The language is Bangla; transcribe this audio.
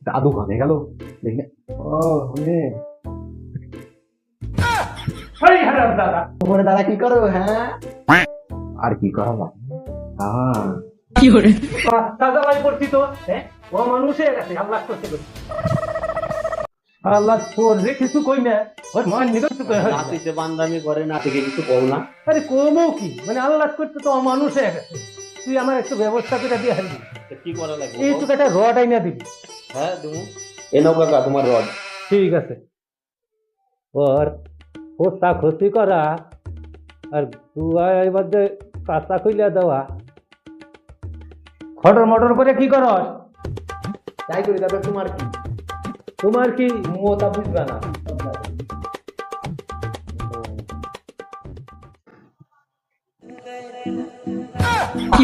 দাদু ঘরে গেল দেখি। ও দাদা তোমার দাদা কি করো? হ্যাঁ আর কি করা যায়? দাদা ভাই করছি তো। হ্যাঁ ও মানুষ হয়ে গেছে আল্লাহ করতে করতে। আল্লাহ তোর যে কিছু কই না ওর মান নিগত নাতিতে বান্দামি করে নাতিকে কিছু কও না। আরে কমও কি মানে আল্লাহ করতে তো মানুষ হয়ে গেছে। তুই আমার একটু ব্যবস্থা করে দিয়ে হারবি। কি করা লাগবে? এই তোকে একটা রড আইনা দিবি। হ্যাঁ তুমি এ নাও কাকা তোমার রড। ঠিক আছে। ওর খোসা খসি করা আর দুয়ার মধ্যে কাঁচা খুইলা দেওয়া খটর মটর করে কি করস? তাই করি দাদা তোমার কি? তোমার কি মোতা বুঝবা না। কি